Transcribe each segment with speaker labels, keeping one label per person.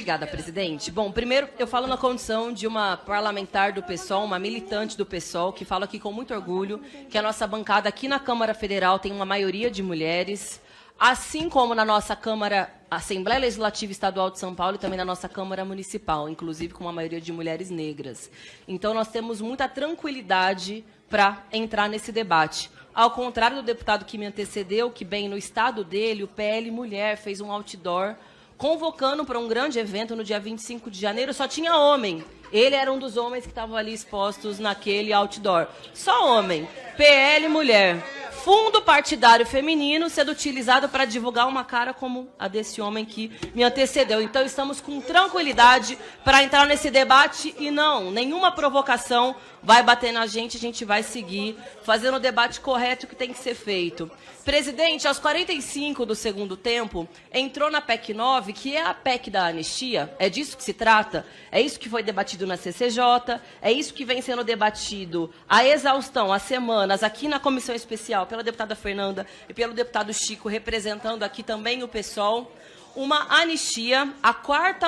Speaker 1: Obrigada, presidente. Bom, primeiro, eu falo na condição de uma parlamentar do PSOL, uma militante do PSOL, que falo aqui com muito orgulho que a nossa bancada aqui na Câmara Federal tem uma maioria de mulheres, assim como na nossa Câmara, Assembleia Legislativa Estadual de São Paulo e também na nossa Câmara Municipal, inclusive com uma maioria de mulheres negras. Então, nós temos muita tranquilidade para entrar nesse debate. Ao contrário do deputado que me antecedeu, que bem no estado dele, o PL Mulher fez um outdoor convocando para um grande evento no dia 25 de janeiro, só tinha homem. Ele era um dos homens que estavam ali expostos naquele outdoor. Só homem. PL Mulher. Fundo partidário feminino sendo utilizado para divulgar uma cara como a desse homem que me antecedeu. Então, estamos com tranquilidade para entrar nesse debate e não, nenhuma provocação vai bater na gente, a gente vai seguir fazendo o debate correto que tem que ser feito. Presidente, aos 45 do segundo tempo, entrou na PEC 9, que é a PEC da anistia, é disso que se trata, é isso que foi debatido na CCJ, é isso que vem sendo debatido a exaustão, há semanas, aqui na comissão especial, pela deputada Fernanda e pelo deputado Chico, representando aqui também o PSOL, uma anistia, a quarta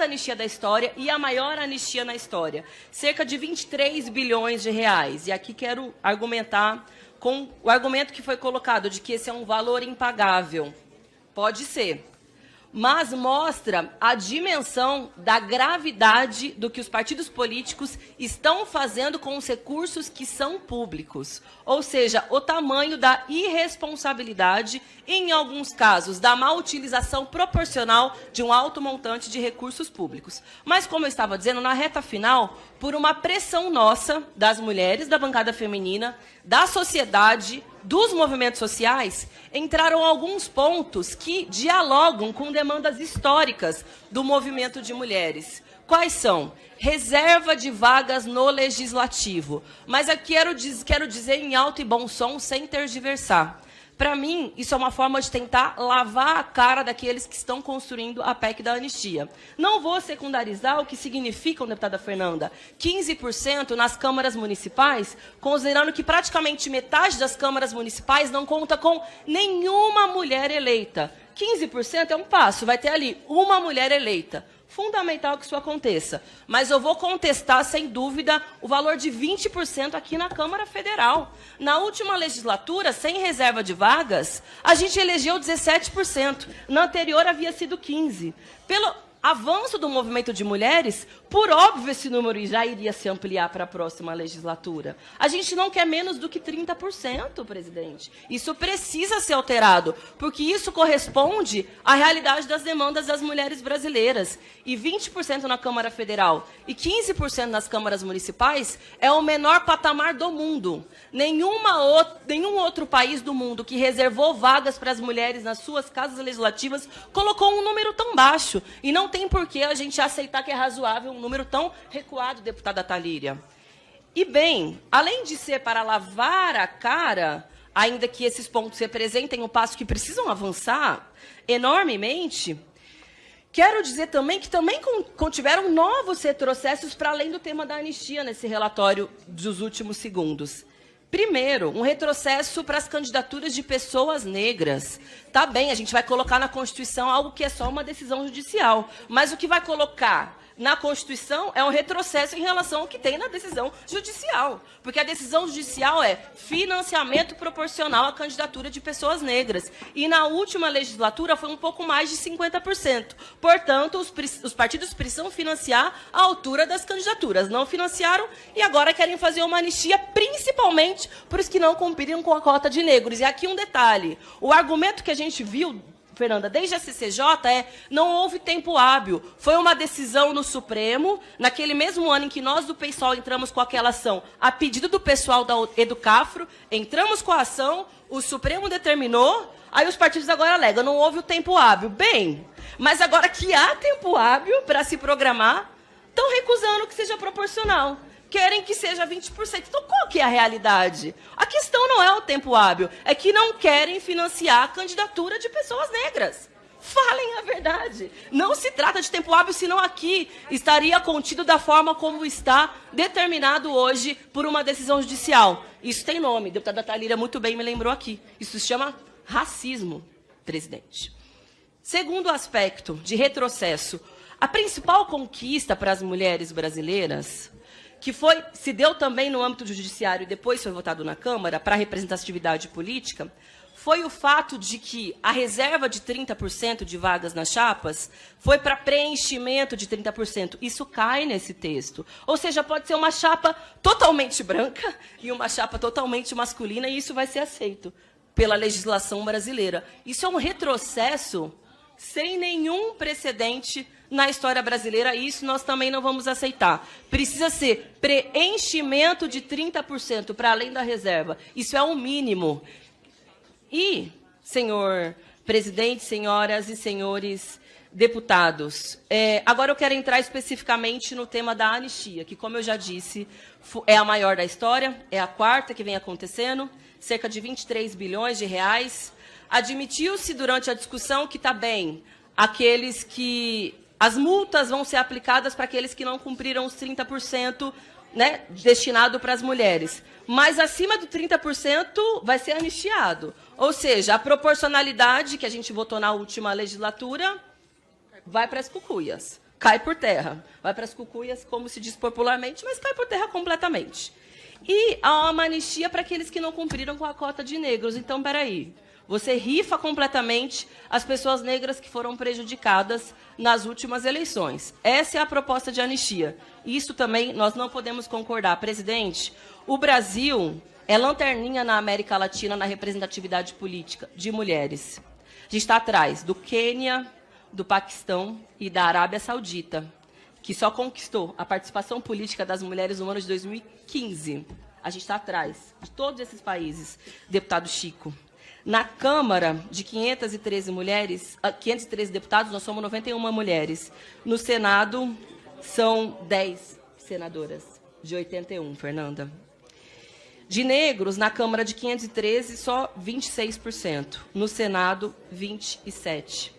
Speaker 1: anistia da história e a maior anistia na história. Cerca de 23 bilhões de reais. E aqui quero argumentar com o argumento que foi colocado de que esse é um valor impagável. Pode ser. Mas mostra a dimensão da gravidade do que os partidos políticos estão fazendo com os recursos que são públicos. Ou seja, o tamanho da irresponsabilidade e, em alguns casos, da má utilização proporcional de um alto montante de recursos públicos. Mas, como eu estava dizendo, na reta final, por uma pressão nossa, das mulheres, da bancada feminina, da sociedade, dos movimentos sociais, entraram alguns pontos que dialogam com demandas históricas do movimento de mulheres. Quais são? Reserva de vagas no legislativo. Mas aqui quero dizer em alto e bom som, sem tergiversar. Para mim, isso é uma forma de tentar lavar a cara daqueles que estão construindo a PEC da anistia. Não vou secundarizar o que significa, deputada Fernanda, 15% nas câmaras municipais, considerando que praticamente metade das câmaras municipais não conta com nenhuma mulher eleita. 15% é um passo, vai ter ali uma mulher eleita. Fundamental que isso aconteça. Mas eu vou contestar, sem dúvida, o valor de 20% aqui na Câmara Federal. Na última legislatura, sem reserva de vagas, a gente elegeu 17%. Na anterior, havia sido 15%. Pelo avanço do movimento de mulheres, por óbvio, esse número já iria se ampliar para a próxima legislatura. A gente não quer menos do que 30%, presidente. Isso precisa ser alterado, porque isso corresponde à realidade das demandas das mulheres brasileiras. E 20% na Câmara Federal e 15% nas câmaras municipais é o menor patamar do mundo. Nenhum outro país do mundo que reservou vagas para as mulheres nas suas casas legislativas colocou um número tão baixo. E não tem por que a gente aceitar que é razoável um número tão recuado, deputada Talíria. E, bem, além de ser para lavar a cara, ainda que esses pontos representem um passo que precisam avançar enormemente, quero dizer também que também contiveram novos retrocessos para além do tema da anistia nesse relatório dos últimos segundos. Primeiro, um retrocesso para as candidaturas de pessoas negras. Tá bem, a gente vai colocar na Constituição algo que é só uma decisão judicial, mas o que vai colocar na Constituição é um retrocesso em relação ao que tem na decisão judicial. Porque a decisão judicial é financiamento proporcional à candidatura de pessoas negras. E na última legislatura foi um pouco mais de 50%. Portanto, os partidos precisam financiar a altura das candidaturas. Não financiaram e agora querem fazer uma anistia, principalmente para os que não cumpriram com a cota de negros. E aqui um detalhe. O argumento que a gente viu, Fernanda, desde a CCJ, não houve tempo hábil. Foi uma decisão no Supremo, naquele mesmo ano em que nós do PSOL entramos com aquela ação, a pedido do pessoal da Educafro, entramos com a ação, o Supremo determinou, aí os partidos agora alegam, não houve o tempo hábil. Bem, mas agora que há tempo hábil para se programar, estão recusando que seja proporcional. Querem que seja 20%. Então, qual que é a realidade? A questão não é o tempo hábil, é que não querem financiar a candidatura de pessoas negras. Falem a verdade. Não se trata de tempo hábil, senão aqui estaria contido da forma como está determinado hoje por uma decisão judicial. Isso tem nome, a deputada Talíria muito bem me lembrou aqui. Isso se chama racismo, presidente. Segundo aspecto de retrocesso, a principal conquista para as mulheres brasileiras, que se deu também no âmbito do judiciário e depois foi votado na Câmara para a representatividade política, foi o fato de que a reserva de 30% de vagas nas chapas foi para preenchimento de 30%. Isso cai nesse texto. Ou seja, pode ser uma chapa totalmente branca e uma chapa totalmente masculina, e isso vai ser aceito pela legislação brasileira. Isso é um retrocesso sem nenhum precedente na história brasileira, e isso nós também não vamos aceitar. Precisa ser preenchimento de 30% para além da reserva. Isso é o mínimo. E, senhor presidente, senhoras e senhores deputados, agora eu quero entrar especificamente no tema da anistia, que, como eu já disse, é a maior da história, é a quarta que vem acontecendo, cerca de 23 bilhões de reais. Admitiu-se durante a discussão que está bem aqueles que as multas vão ser aplicadas para aqueles que não cumpriram os 30%, né, destinado para as mulheres. Mas acima do 30% vai ser anistiado. Ou seja, a proporcionalidade que a gente votou na última legislatura vai para as cucuias, cai por terra. Vai para as cucuias, como se diz popularmente, mas cai por terra completamente. E há uma anistia para aqueles que não cumpriram com a cota de negros. Então, peraí, você rifa completamente as pessoas negras que foram prejudicadas nas últimas eleições. Essa é a proposta de anistia. Isso também nós não podemos concordar. Presidente, o Brasil é lanterninha na América Latina na representatividade política de mulheres. A gente está atrás do Quênia, do Paquistão e da Arábia Saudita, que só conquistou a participação política das mulheres no ano de 2015. A gente está atrás de todos esses países, deputado Chico. Na Câmara, de 513 mulheres, 513 deputados, nós somos 91 mulheres. No Senado, são 10 senadoras, de 81, Fernanda. De negros, na Câmara de 513, só 26%. No Senado, 27%.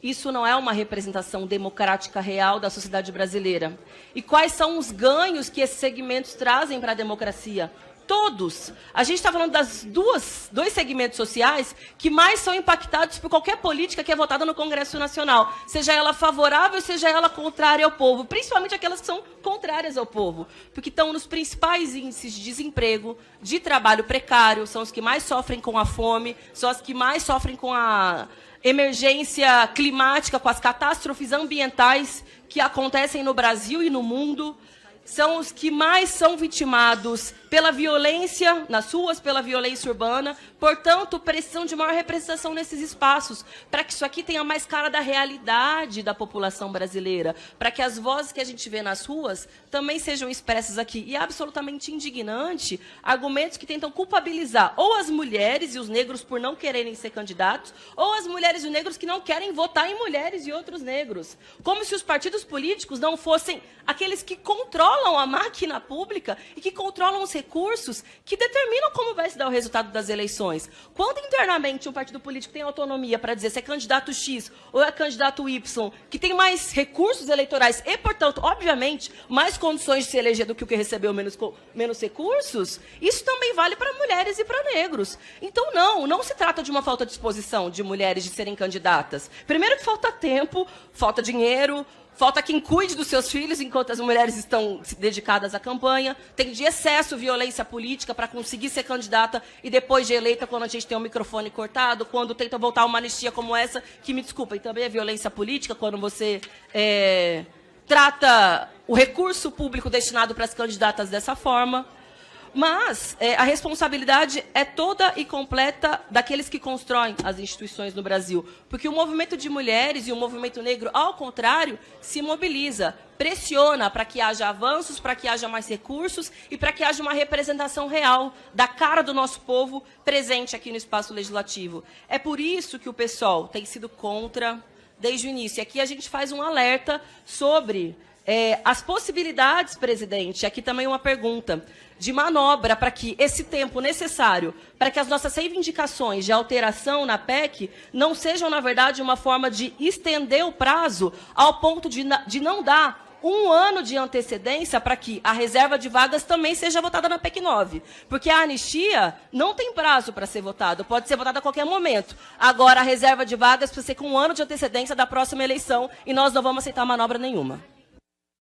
Speaker 1: Isso não é uma representação democrática real da sociedade brasileira. E quais são os ganhos que esses segmentos trazem para a democracia? Todos. A gente está falando das dois segmentos sociais que mais são impactados por qualquer política que é votada no Congresso Nacional, seja ela favorável, seja ela contrária ao povo, principalmente aquelas que são contrárias ao povo, porque estão nos principais índices de desemprego, de trabalho precário, são os que mais sofrem com a fome, são as que mais sofrem com a emergência climática, com as catástrofes ambientais que acontecem no Brasil e no mundo. São os que mais são vitimados pela violência nas ruas, pela violência urbana. Portanto, precisam de maior representação nesses espaços, para que isso aqui tenha mais cara da realidade da população brasileira, para que as vozes que a gente vê nas ruas também sejam expressas aqui. E é absolutamente indignante argumentos que tentam culpabilizar ou as mulheres e os negros por não quererem ser candidatos, ou as mulheres e os negros que não querem votar em mulheres e outros negros. Como se os partidos políticos não fossem aqueles que controlam a máquina pública e que controlam os recursos que determinam como vai se dar o resultado das eleições. Quando internamente um partido político tem autonomia para dizer se é candidato X ou é candidato Y, que tem mais recursos eleitorais e, portanto, obviamente, mais condições de se eleger do que o que recebeu menos recursos, isso também vale para mulheres e para negros. Então, não se trata de uma falta de disposição de mulheres de serem candidatas. Primeiro que falta tempo, falta dinheiro, falta quem cuide dos seus filhos enquanto as mulheres estão dedicadas à campanha. Tem de excesso violência política para conseguir ser candidata e depois de eleita, quando a gente tem o microfone cortado, quando tenta voltar uma anistia como essa, que me desculpem, também é violência política, quando você trata o recurso público destinado para as candidatas dessa forma. Mas a responsabilidade é toda e completa daqueles que constroem as instituições no Brasil. Porque o movimento de mulheres e o movimento negro, ao contrário, se mobiliza, pressiona para que haja avanços, para que haja mais recursos e para que haja uma representação real da cara do nosso povo presente aqui no espaço legislativo. É por isso que o PSOL tem sido contra desde o início. E aqui a gente faz um alerta sobre as possibilidades, presidente, aqui também uma pergunta, de manobra para que esse tempo necessário para que as nossas reivindicações de alteração na PEC não sejam, na verdade, uma forma de estender o prazo ao ponto de não dar um ano de antecedência para que a reserva de vagas também seja votada na PEC 9. Porque a anistia não tem prazo para ser votado, pode ser votada a qualquer momento. Agora, a reserva de vagas precisa ser com um ano de antecedência da próxima eleição e nós não vamos aceitar manobra nenhuma.